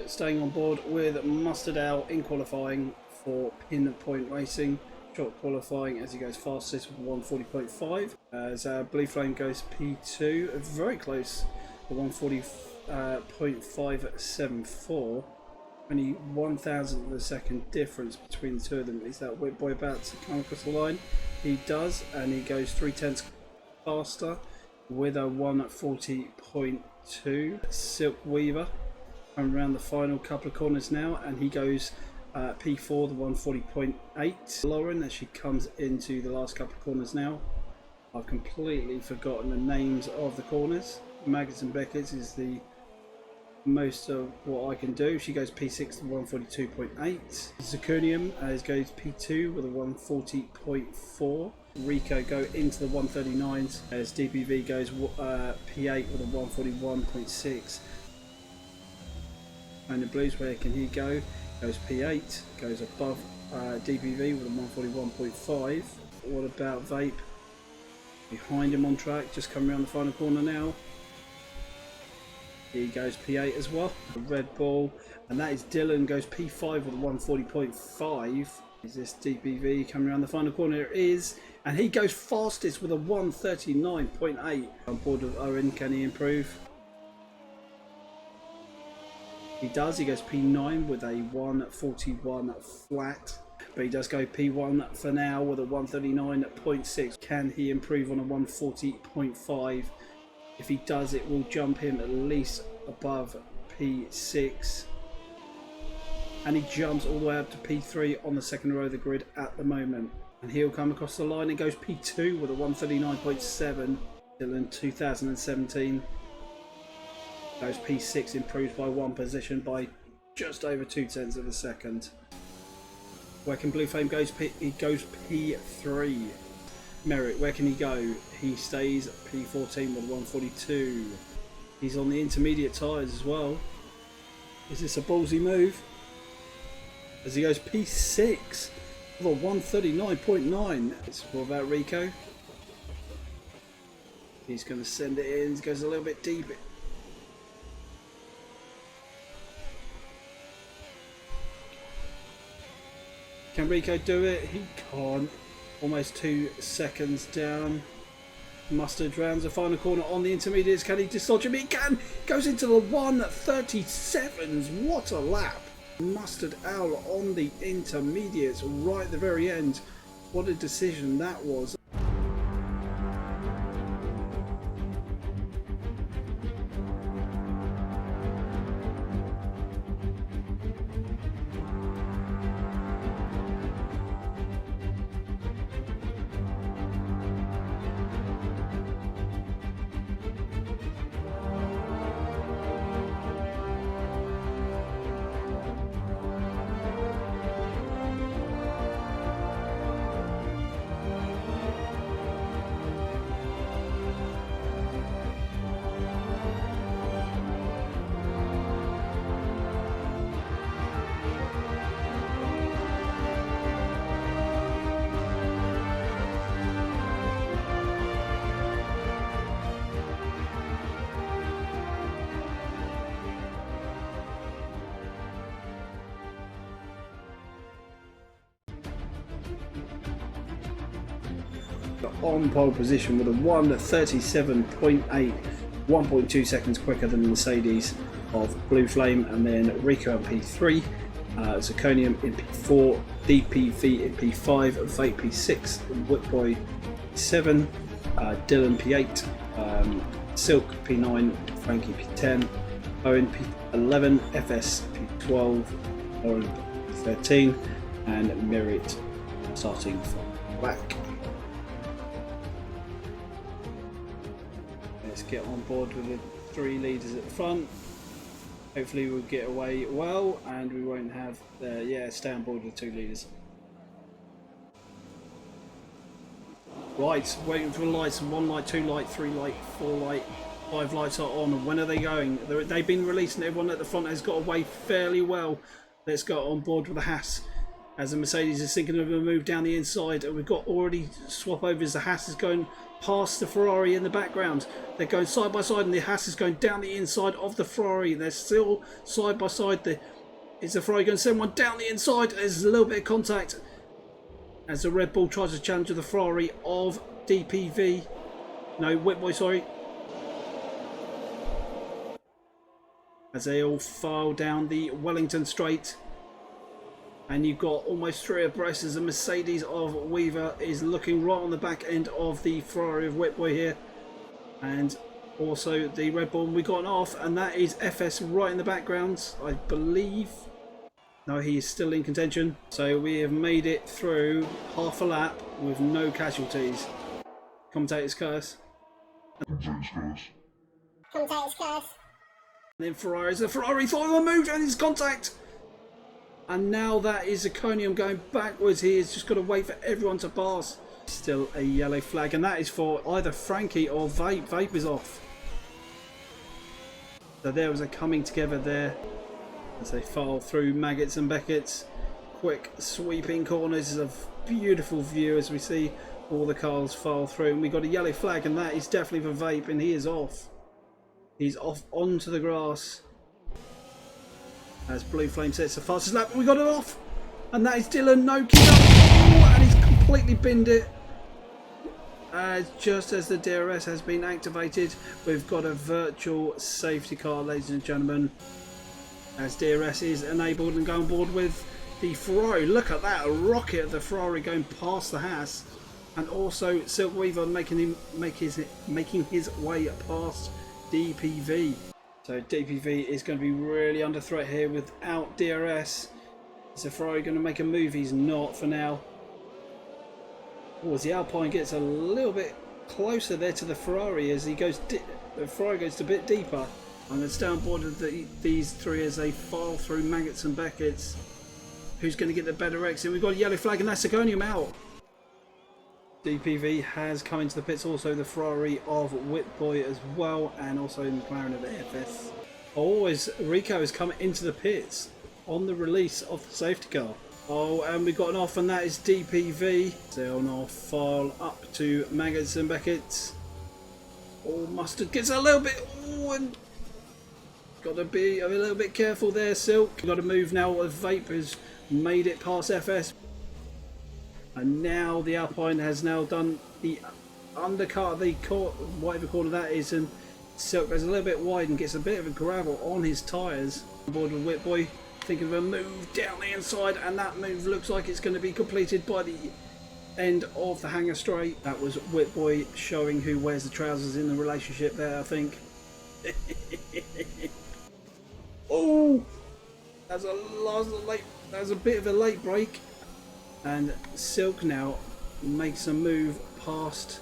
Staying on board with Mustard Owl in qualifying for PinPoint Racing. Short qualifying as he goes fastest with 140.5. As Blue Flame goes P2, very close, the 140.574. Only 1,000th of a second difference between the two of them. Is that Whip Boy about to come across the line? He does, and he goes 3/10 faster with a 140.2. Silk Weaver coming around the final couple of corners now, and he goes P4, the 140.8. Lauren, as she comes into the last couple of corners now. I've completely forgotten the names of the corners. Maggots and Beckett's is the most of what I can do. She goes P6 to 142.8. Zirconium goes P2 with a 140.4. Rico go into the 139s as DPV goes P8 with a 141.6. And the Blues, where can he go? Goes P8, goes above DPV with a 141.5. What about Vape? Behind him on track, just coming around the final corner now. He goes P8 as well. Red Bull, and that is Dylan, goes P5 with a 140.5. Is this DPV coming around the final corner? It is, and he goes fastest with a 139.8. On board with Owen, can he improve? He does, he goes P9 with a 141 flat. But he does go P1 for now with a 139.6. Can he improve on a 140.5? If he does, it will jump him at least above P6. And he jumps all the way up to P3 on the second row of the grid at the moment. And he'll come across the line and goes P2 with a 139.7. Dylan 2017. Goes P6, improves by one position by just over 2/10 of a second. Where can Blue Flame goes? He goes P3. Merritt, where can he go? He stays P14 with 142. He's on the intermediate tyres as well. Is this a ballsy move? As he goes P6 with a 139.9. What about Rico? He's going to send it in. He goes a little bit deep. Can Rico do it? He can't. Almost 2 seconds down. Mustard rounds the final corner on the intermediates. Can he dislodge him? He can! Goes into the 137s. What a lap! Mustard Owl on the intermediates right at the very end. What a decision that was. On pole position with a 137.8, 1.2 seconds quicker than Mercedes of Blue Flame, and then Rico in P3, Zirconium in P4, DPV in P5, Vape P6, Whipboy P7, Dylan P8, Silk P9, Frankie P10, Owen P11, FS P12, Lauren P13, and Merritt starting from back. Let's get on board with the 3 leaders at the front. Hopefully we'll get away well and we won't have stay on board with 2 leaders. Right, waiting for the lights. 1 light, 2 light, 3 light, 4 light, 5 lights are on. When are they going? They've been released and everyone at the front has got away fairly well. Let's go on board with the Haas. As the Mercedes is thinking of a move down the inside, and we've got already swap overs. The Haas is going past the Ferrari in the background. They're going side by side, and the Haas is going down the inside of the Ferrari. They're still side by side. Is the Ferrari going to send one down the inside? There's a little bit of contact as the Red Bull tries to challenge the Ferrari of DPV. No, Whitboy, sorry. As they all file down the Wellington Straight. And you've got almost 3 abreast as the Mercedes of Weaver is looking right on the back end of the Ferrari of Whitboy here. And also the Red Bull. We got an off, and that is FS right in the background, I believe. No, he is still in contention. So we have made it through half a lap with no casualties. Commentator's curse. Commentator's curse. And then Ferrari's the Ferrari thought moved and his contact. And now that is Iconium going backwards. He has just got to wait for everyone to pass. Still a yellow flag, and that is for either Frankie or Vape. Vape is off. So there was a coming together there as they file through Maggots and Beckett's. Quick sweeping corners. Is a beautiful view as we see all the cars file through. And we got a yellow flag, and that is definitely for Vape, and he is off. He's off onto the grass. As Blue Flame sets the fastest lap, we got it off, and that is Dylan Noki. Oh, and he's completely binned it. Just as the DRS has been activated, we've got a virtual safety car, ladies and gentlemen. As DRS is enabled and going board with the Ferrari. Look at that, a rocket of the Ferrari going past the Haas, and also Silk Weaver making his way past DPV. So DPV is going to be really under threat here without DRS. Is the Ferrari going to make a move? He's not for now. Oh, as the Alpine gets a little bit closer there to the Ferrari as he goes, the Ferrari goes a bit deeper. And it's down board of these 3 as they file through Maggots and Beckett's. Who's going to get the better exit? We've got a yellow flag, and that's Iconium out. DPV has come into the pits, also the Ferrari of Whitboy as well, and also McLaren of FS. Oh, as Rico has come into the pits on the release of the safety car. Oh, and we got an off, and that is DPV. They'll now file up to Maggots and Beckett's. Oh, Mustard gets a little bit. Oh, and got to be a little bit careful there, Silk. Got to move now as Vape has made it past FS. And now the Alpine has now done the undercut of the whatever corner that is, and Silk goes a little bit wide and gets a bit of a gravel on his tyres. On board with Whitboy, thinking of a move down the inside, and that move looks like it's going to be completed by the end of the hangar straight. That was Whitboy showing who wears the trousers in the relationship there, I think. Oh, that's a bit of a late break. And Silk now makes a move past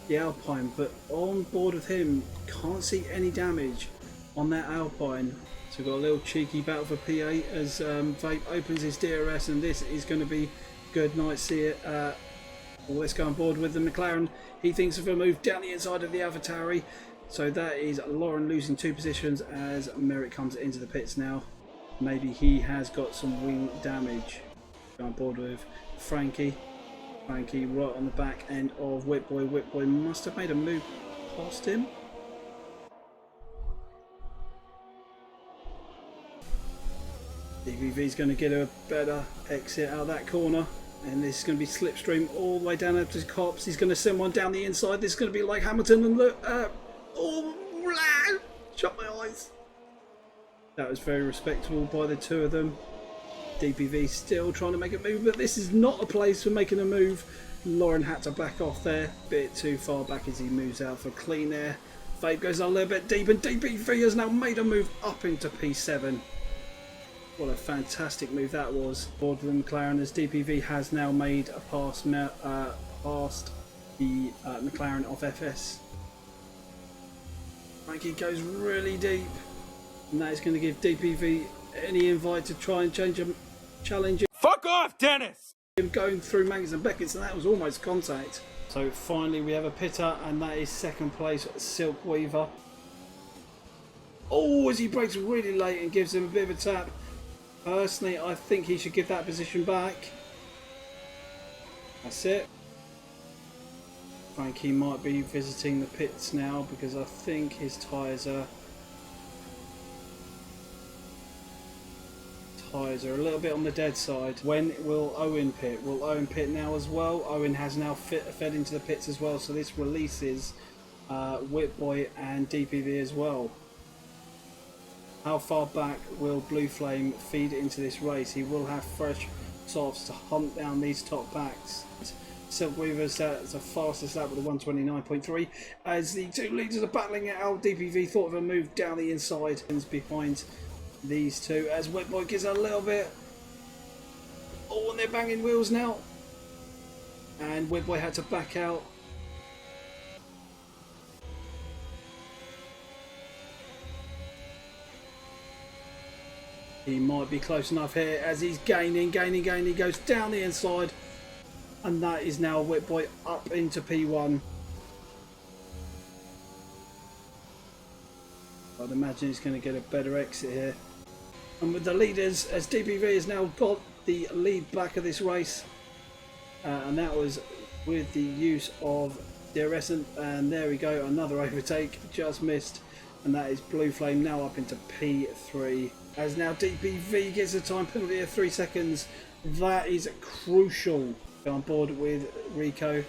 the Alpine, but on board with him, can't see any damage on that Alpine. So we've got a little cheeky battle for P8 as Vape opens his DRS, and this is going to be good night. See it. Let's go on board with the McLaren. He thinks of a move down the inside of the AlphaTauri. So that is Lauren losing 2 positions as Merrick comes into the pits now. Maybe he has got some wing damage. On board with Frankie right on the back end of Whitboy. Whitboy must have made a move past him. DPV is going to get a better exit out of that corner, and this is going to be slipstream all the way down up to Cops. He's going to send one down the inside. This is going to be like Hamilton, and look, shut my eyes. That was very respectable by the 2 of them. DPV still trying to make a move, but this is not a place for making a move. Lauren had to back off there, bit too far back as he moves out for clean air. Vape goes a little bit deep, and DPV has now made a move up into P7. What a fantastic move that was. Board with the McLaren as DPV has now made a pass past the McLaren of FS. Frankie goes really deep, and that is going to give DPV any invite to try and challenge him. Fuck off, Dennis! Him going through Maggots and Beckett's, and that was almost contact. So finally we have a pitter, and that is second place Silk Weaver. Oh, as he breaks really late and gives him a bit of a tap. Personally, I think he should give that position back. That's it. Frankie might be visiting the pits now because I think his tyres are a little bit on the dead side. When will Owen pit? Will Owen pit now as well? Owen has now fed into the pits as well, so this releases Whitboy and DPV as well. How far back will Blue Flame feed into this race? He will have fresh softs to hunt down these top backs. Silkweaver's the fastest lap with a 129.3 as the two leaders are battling it out. DPV thought of a move down the inside and behind these two as Whitboy gets a little bit. Oh, and they're banging wheels now, and Whitboy had to back out. He might be close enough here as he's gaining. He goes down the inside, and that is now Whitboy up into P1. I'd imagine he's going to get a better exit here. And with the leaders, as DPV has now got the lead back of this race, and that was with the use of DRS, and there we go, another overtake, just missed, and that is Blue Flame now up into P3. As now DPV gets a time penalty of 3 seconds. That is crucial. On board with Rico,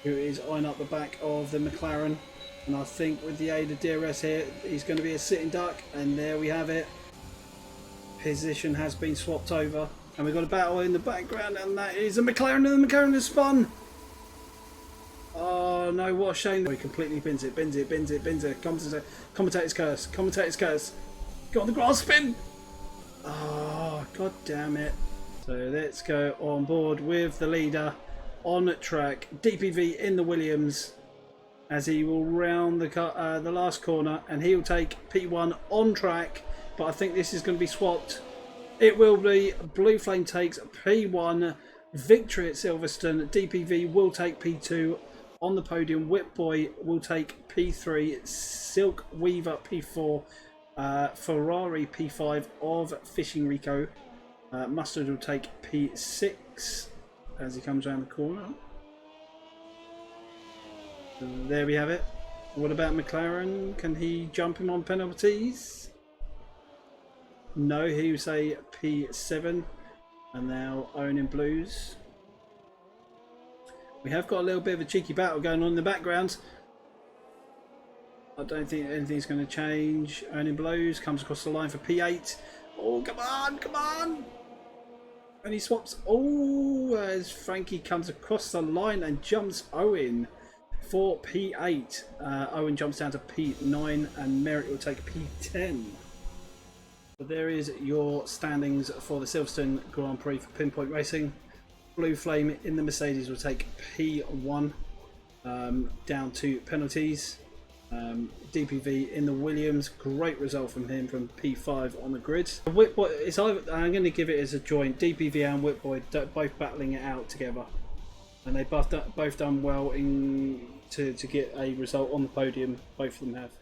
who is eyeing up the back of the McLaren, and I think with the aid of DRS here, he's going to be a sitting duck, and there we have it. Position has been swapped over, and we've got a battle in the background, and that is a McLaren, and the McLaren has spun. Oh no, what a shame. He completely bins it. Commentator's curse. Got on the grass, spin. Oh, god damn it. So let's go on board with the leader on track, DPV in the Williams, as he will round the last corner, and he'll take P1 on track, but I think this is going to be swapped. It will be. Blue Flame takes P1 victory at Silverstone. DPV will take P2 on the podium. Whitboy will take P3, Silk Weaver P4, Ferrari P5 of Fishing Rico. Mustard will take P6 as he comes around the corner. So there we have it. What about McLaren? Can he jump him on penalties? No, he will say P7. And now Owen in blues. We have got a little bit of a cheeky battle going on in the background. I don't think anything's going to change. Owen in blues comes across the line for P8. Oh, come on! And he swaps. Oh, as Frankie comes across the line and jumps Owen for P8. Owen jumps down to P9, and Merritt will take P10. So there is your standings for the Silverstone Grand Prix for PinPoint Racing. Blue Flame in the Mercedes will take P1 down to penalties. DPV in the Williams, great result from him from P5 on the grid. Whitboy, I'm going to give it as a joint. DPV and Whitboy both battling it out together, and they both done well to get a result on the podium. Both of them have.